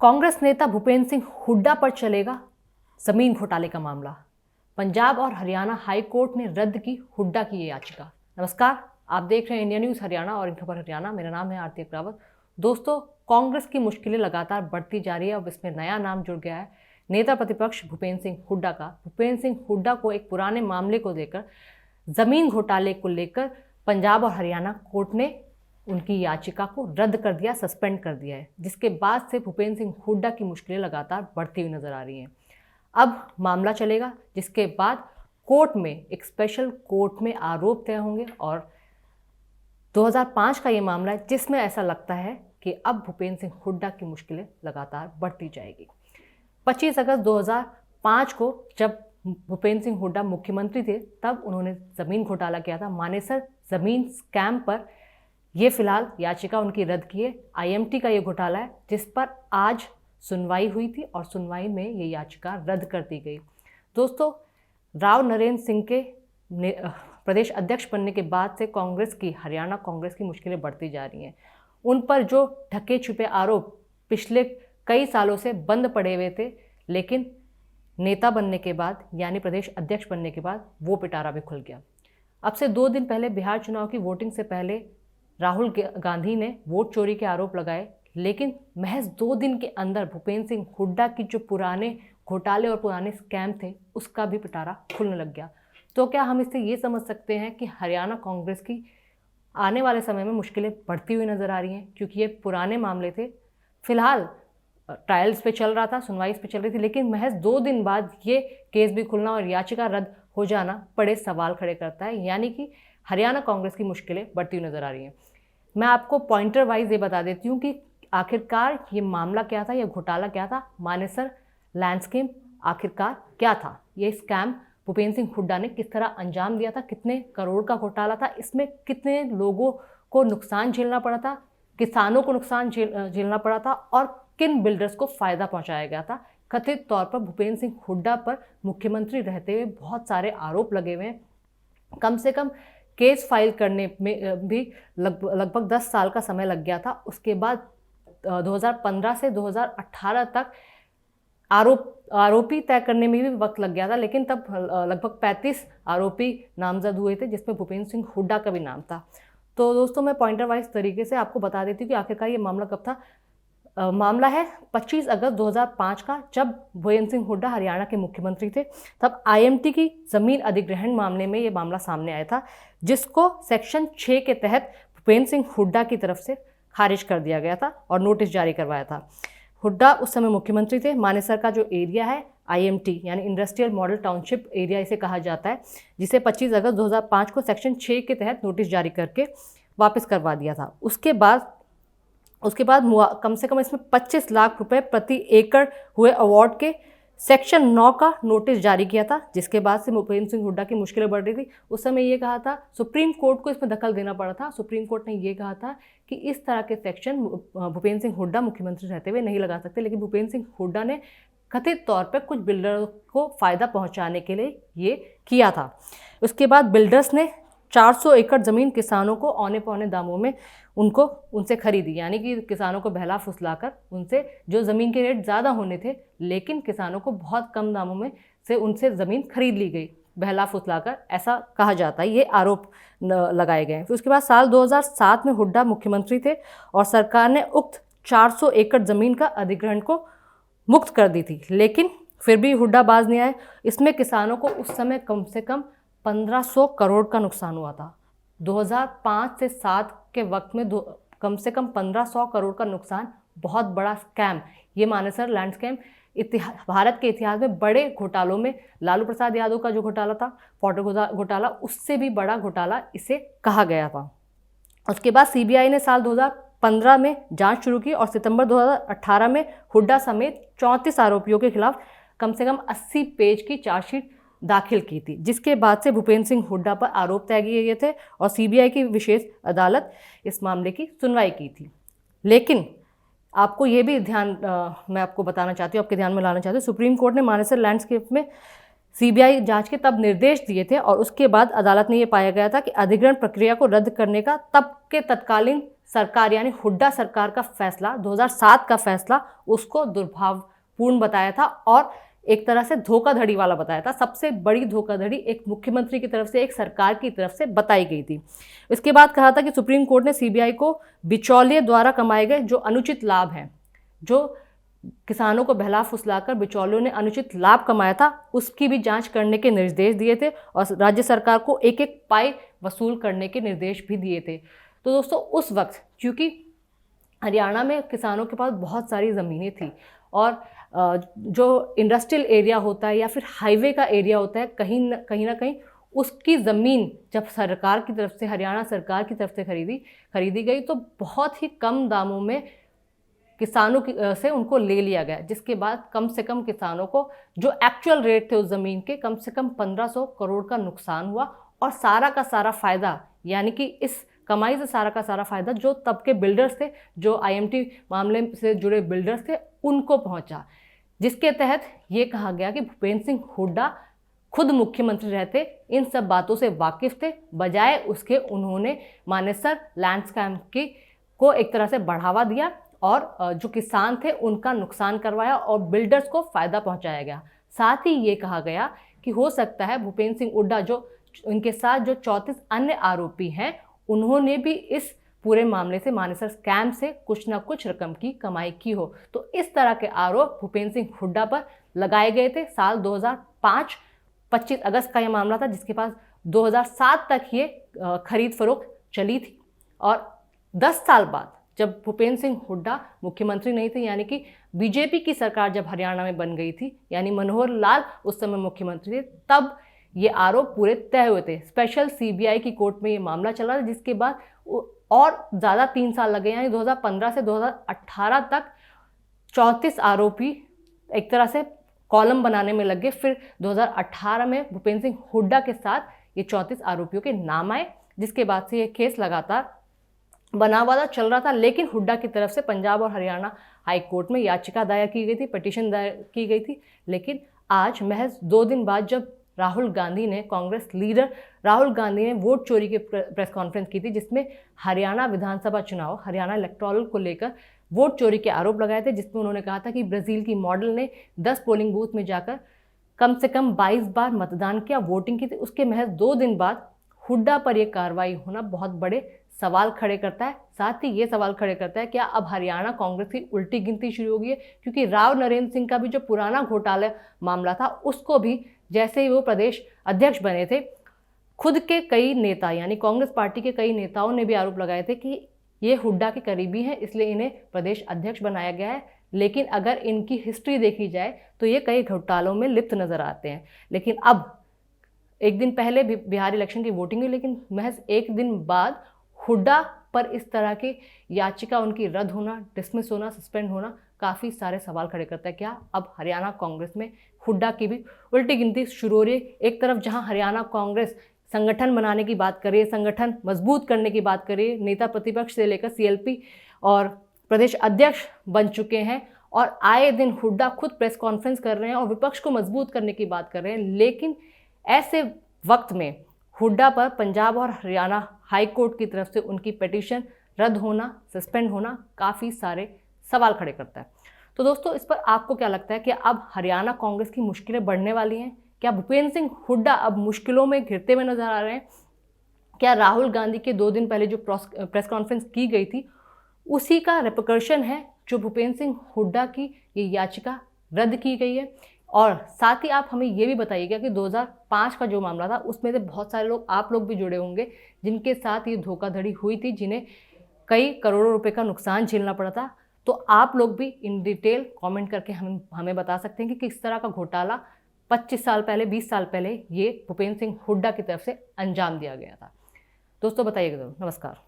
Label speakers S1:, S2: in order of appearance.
S1: कांग्रेस नेता भूपेंद्र सिंह हुड्डा पर चलेगा जमीन घोटाले का मामला। पंजाब और हरियाणा हाई कोर्ट ने रद्द की हुड्डा की ये याचिका। नमस्कार, आप देख रहे हैं इंडिया न्यूज़ हरियाणा और इन खबर हरियाणा। मेरा नाम है आरती अग्रवाल। दोस्तों, कांग्रेस की मुश्किलें लगातार बढ़ती जा रही है। अब इसमें नया नाम जुड़ गया है, नेता प्रतिपक्ष भूपेंद्र सिंह हुड्डा का। भूपेंद्र सिंह हुड्डा को एक पुराने मामले को लेकर, जमीन घोटाले को लेकर पंजाब और हरियाणा कोर्ट ने उनकी याचिका को रद्द कर दिया, सस्पेंड कर दिया है, जिसके बाद से भूपेंद्र सिंह हुड्डा की मुश्किलें लगातार बढ़ती हुई नजर आ रही हैं। अब मामला चलेगा, जिसके बाद कोर्ट में एक स्पेशल कोर्ट में आरोप तय होंगे और 2005 का ये मामला है, जिसमें ऐसा लगता है कि अब भूपेंद्र सिंह हुड्डा की मुश्किलें लगातार बढ़ती जाएगी। 25 अगस्त 2005 को जब भूपेंद्र सिंह हुड्डा मुख्यमंत्री थे, तब उन्होंने ज़मीन घोटाला किया था। मानेसर ज़मीन स्कैम पर ये फिलहाल याचिका उनकी रद्द की है। IMT का ये घोटाला है, जिस पर आज सुनवाई हुई थी और सुनवाई में ये याचिका रद्द कर दी गई। दोस्तों, राव नरेंद्र सिंह के प्रदेश अध्यक्ष बनने के बाद से कांग्रेस की, हरियाणा कांग्रेस की मुश्किलें बढ़ती जा रही हैं। उन पर जो ढके छुपे आरोप पिछले कई सालों से बंद पड़े हुए थे, लेकिन नेता बनने के बाद, यानी प्रदेश अध्यक्ष बनने के बाद, वो पिटारा भी खुल गया। अब से 2 दिन पहले बिहार चुनाव की वोटिंग से पहले राहुल गांधी ने वोट चोरी के आरोप लगाए, लेकिन महज 2 दिन के अंदर भूपेंद्र सिंह हुड्डा की जो पुराने घोटाले और पुराने स्कैम थे, उसका भी पिटारा खुलने लग गया। तो क्या हम इससे ये समझ सकते हैं कि हरियाणा कांग्रेस की आने वाले समय में मुश्किलें बढ़ती हुई नजर आ रही हैं, क्योंकि ये पुराने मामले थे। फिलहाल ट्रायल्स पे चल रहा था, सुनवाई पे चल रही थी, लेकिन महज 2 दिन बाद ये केस भी खुलना और याचिका रद्द हो जाना बड़े सवाल खड़े करता है। यानी कि हरियाणा कांग्रेस की मुश्किलें बढ़ती हुई नजर आ रही हैं। मैं आपको पॉइंटर वाइज ये बता देती हूँ कि आखिरकार ये मामला क्या था, ये घोटाला क्या था, मानेसर लैंड स्कीम आखिरकार क्या था, ये स्कैम भूपेंद्र सिंह हुड्डा ने किस तरह अंजाम दिया था, कितने करोड़ का घोटाला था, इसमें कितने लोगों को नुकसान झेलना पड़ा था, किसानों को नुकसान झेलना पड़ा था और किन बिल्डर्स को फ़ायदा पहुंचाया गया था। कथित तौर पर भूपेंद्र सिंह हुड्डा पर मुख्यमंत्री रहते हुए बहुत सारे आरोप लगे हुए हैं। कम से कम केस फाइल करने में भी लगभग 10 साल का समय लग गया था। उसके बाद 2015 से 2018 तक आरोपी तय करने में भी वक्त लग गया था, लेकिन तब लगभग 35 आरोपी नामजद हुए थे, जिसमें भूपेंद्र सिंह हुड्डा का भी नाम था। तो दोस्तों, मैं पॉइंटर वाइज तरीके से आपको बता देती हूँ कि आखिरकार ये मामला कब था। मामला है 25 अगस्त 2005 का, जब भूपेंद्र सिंह हुड्डा हरियाणा के मुख्यमंत्री थे। तब IMT की ज़मीन अधिग्रहण मामले में ये मामला सामने आया था, जिसको सेक्शन 6 के तहत भूपेंद्र सिंह हुड्डा की तरफ से खारिज कर दिया गया था और नोटिस जारी करवाया था। हुड्डा उस समय मुख्यमंत्री थे। मानेसर का जो एरिया है, IMT यानी इंडस्ट्रियल मॉडल टाउनशिप एरिया इसे कहा जाता है, जिसे 25 अगस्त 2005 को सेक्शन 6 के तहत नोटिस जारी करके वापस करवा दिया था। उसके बाद कम से कम इसमें 25 लाख रुपए प्रति एकड़ हुए अवार्ड के सेक्शन 9 का नोटिस जारी किया था, जिसके बाद से भूपेंद्र सिंह हुड्डा की मुश्किलें बढ़ रही थी। उस समय ये कहा था, सुप्रीम कोर्ट को इसमें दखल देना पड़ा था। सुप्रीम कोर्ट ने ये कहा था कि इस तरह के सेक्शन भूपेंद्र सिंह हुड्डा मुख्यमंत्री रहते हुए नहीं लगा सकते, लेकिन भूपेंद्र सिंह हुड्डा ने कथित तौर पर कुछ बिल्डरों को फ़ायदा पहुँचाने के लिए ये किया था। उसके बाद बिल्डर्स ने 400 एकड़ ज़मीन किसानों को औने पौने दामों में उनसे खरीदी, यानी कि किसानों को बहला फुसलाकर उनसे, जो ज़मीन के रेट ज़्यादा होने थे, लेकिन किसानों को बहुत कम दामों में से उनसे ज़मीन खरीद ली गई, बहला फुसलाकर, ऐसा कहा जाता है। ये आरोप लगाए गए। फिर उसके बाद साल 2007 में हुड्डा मुख्यमंत्री थे और सरकार ने उक्त 400 एकड़ ज़मीन का अधिग्रहण को मुक्त कर दी थी, लेकिन फिर भी हुड्डा बाज नहीं आए। इसमें किसानों को उस समय कम से कम 1500 करोड़ का नुकसान हुआ था। 2005 से 7 के वक्त में कम से कम 1500 करोड़ का नुकसान, बहुत बड़ा स्कैम। ये मानेसर लैंड स्कैम भारत के इतिहास में बड़े घोटालों में, लालू प्रसाद यादव का जो घोटाला था, फोटो घोटाला, उससे भी बड़ा घोटाला इसे कहा गया था। उसके बाद CBI ने साल 2015 में जांच शुरू की और सितंबर 2018 में हुड्डा समेत 34 आरोपियों के खिलाफ कम से कम 80 पेज की चार्जशीट दाखिल की थी, जिसके बाद से भूपेंद्र सिंह हुड्डा पर आरोप तय किए गए थे और CBI की विशेष अदालत इस मामले की सुनवाई की थी। लेकिन आपको ये भी मैं आपको बताना चाहती हूँ, आपके ध्यान में लाना चाहती हूँ, सुप्रीम कोर्ट ने मानेसर लैंडस्केप में CBI जांच के तब निर्देश दिए थे और उसके बाद अदालत ने ये पाया गया था कि अधिग्रहण प्रक्रिया को रद्द करने का तब के तत्कालीन सरकार यानी हुड्डा सरकार का फैसला, 2007 का फैसला, उसको दुर्भावपूर्ण बताया था और एक तरह से धोखाधड़ी वाला बताया था। सबसे बड़ी धोखाधड़ी एक मुख्यमंत्री की तरफ से, एक सरकार की तरफ से बताई गई थी। इसके बाद कहा था कि सुप्रीम कोर्ट ने सीबीआई को बिचौलिए द्वारा कमाए गए जो अनुचित लाभ हैं, जो किसानों को बहला फुसलाकर बिचौलियों ने अनुचित लाभ कमाया था, उसकी भी जांच करने के निर्देश दिए थे और राज्य सरकार को एक एक पाई वसूल करने के निर्देश भी दिए थे। तो दोस्तों उस वक्त क्योंकि हरियाणा में किसानों के पास बहुत सारी ज़मीनें थी और जो इंडस्ट्रियल एरिया होता है या फिर हाईवे का एरिया होता है, कहीं ना कहीं उसकी ज़मीन जब सरकार की तरफ से, हरियाणा सरकार की तरफ से खरीदी गई तो बहुत ही कम दामों में किसानों से उनको ले लिया गया, जिसके बाद कम से कम किसानों को जो एक्चुअल रेट थे उस ज़मीन के, कम से कम 1500 करोड़ का नुकसान हुआ और सारा का सारा फ़ायदा, यानी कि इस कमाई से सारा का सारा फ़ायदा जो तब के बिल्डर्स थे, जो IMT मामले से जुड़े बिल्डर्स थे, उनको पहुंचा। जिसके तहत ये कहा गया कि भूपेंद्र सिंह हुड्डा खुद मुख्यमंत्री रहते इन सब बातों से वाकिफ थे, बजाय उसके उन्होंने मानेसर लैंड स्कैम को एक तरह से बढ़ावा दिया और जो किसान थे उनका नुकसान करवाया और बिल्डर्स को फ़ायदा पहुंचाया गया। साथ ही ये कहा गया कि हो सकता है भूपेंद्र सिंह हुड्डा जो उनके साथ जो 34 अन्य आरोपी हैं, उन्होंने भी इस पूरे मामले से, मानेसर स्कैम से कुछ ना कुछ रकम की कमाई की हो। तो इस तरह के आरोप भूपेंद्र सिंह हुड्डा पर लगाए गए थे। साल 2005 25 अगस्त का यह मामला था, जिसके पास 2007 तक ये खरीद फरोख्त चली थी और 10 साल बाद जब भूपेंद्र सिंह हुड्डा मुख्यमंत्री नहीं थे, यानी कि बीजेपी की सरकार जब हरियाणा में बन गई थी, यानी मनोहर लाल उस समय मुख्यमंत्री थे, तब ये आरोप पूरे तय हुए थे। स्पेशल CBI की कोर्ट में ये मामला चला, जिसके बाद और ज़्यादा 3 साल लगे, यानी 2015 से 2018 तक 34 आरोपी एक तरह से कॉलम बनाने में लगे। फिर 2018 में भूपेंद्र सिंह हुड्डा के साथ ये 34 आरोपियों के नाम आए, जिसके बाद से ये केस लगातार बना हुआ था, चल रहा था। लेकिन हुड्डा की तरफ से पंजाब और हरियाणा हाई कोर्ट में याचिका दायर की गई थी, पिटीशन दायर की गई थी। लेकिन आज महज 2 दिन बाद जब राहुल गांधी ने, कांग्रेस लीडर राहुल गांधी ने वोट चोरी की प्रेस कॉन्फ्रेंस की थी, जिसमें हरियाणा विधानसभा चुनाव, हरियाणा इलेक्टोरल को लेकर वोट चोरी के आरोप लगाए थे, जिसमें उन्होंने कहा था कि ब्राज़ील की मॉडल ने 10 पोलिंग बूथ में जाकर कम से कम 22 बार मतदान किया, वोटिंग की थी। उसके महज 2 दिन बाद हुड्डा पर यह कार्रवाई होना बहुत बड़े सवाल खड़े करता है। साथ ही ये सवाल खड़े करता है क्या अब हरियाणा कांग्रेस की उल्टी गिनती शुरू हो गई है, क्योंकि राव नरेंद्र सिंह का भी जो पुराना घोटाला मामला था, उसको भी जैसे ही वो प्रदेश अध्यक्ष बने थे, खुद के कई नेता यानी कांग्रेस पार्टी के कई नेताओं ने भी आरोप लगाए थे कि ये हुड्डा के करीबी हैं, इसलिए इन्हें प्रदेश अध्यक्ष बनाया गया है। लेकिन अगर इनकी हिस्ट्री देखी जाए तो ये कई घोटालों में लिप्त नजर आते हैं। लेकिन अब एक दिन पहले बिहार इलेक्शन की वोटिंग हुई, लेकिन महज एक दिन बाद हुड्डा पर इस तरह की याचिका, उनकी रद्द होना, डिसमिस होना, सस्पेंड होना काफ़ी सारे सवाल खड़े करता है। क्या अब हरियाणा कांग्रेस में हुड्डा की भी उल्टी गिनती शुरू हो रही है? एक तरफ जहां हरियाणा कांग्रेस संगठन बनाने की बात कर रही है, संगठन मजबूत करने की बात कर रही है, नेता प्रतिपक्ष से लेकर CLP और प्रदेश अध्यक्ष बन चुके हैं और आए दिन हुड्डा खुद प्रेस कॉन्फ्रेंस कर रहे हैं और विपक्ष को मजबूत करने की बात कर रहे हैं। लेकिन ऐसे वक्त में हुड्डा पर पंजाब और हरियाणा हाई कोर्ट की तरफ से उनकी पिटीशन रद्द होना, सस्पेंड होना काफ़ी सारे सवाल खड़े करता है। तो दोस्तों, इस पर आपको क्या लगता है कि अब हरियाणा कांग्रेस की मुश्किलें बढ़ने वाली हैं? क्या भूपेंद्र सिंह हुड्डा अब मुश्किलों में घिरते हुए नजर आ रहे हैं? क्या राहुल गांधी के 2 दिन पहले जो प्रेस कॉन्फ्रेंस की गई थी, उसी का रिपरकशन है जो भूपेंद्र सिंह हुड्डा की ये याचिका रद्द की गई है? और साथ ही आप हमें ये भी बताइएगा कि 2005 का जो मामला था, उसमें से बहुत सारे लोग, आप लोग भी जुड़े होंगे, जिनके साथ ये धोखाधड़ी हुई थी, जिन्हें कई करोड़ों रुपए का नुकसान झेलना पड़ा था। तो आप लोग भी इन डिटेल कमेंट करके हमें बता सकते हैं कि किस तरह का घोटाला 25 साल पहले, 20 साल पहले ये भूपेंद्र सिंह हुड्डा की तरफ से अंजाम दिया गया था। दोस्तों बताइएगा जरूर। नमस्कार।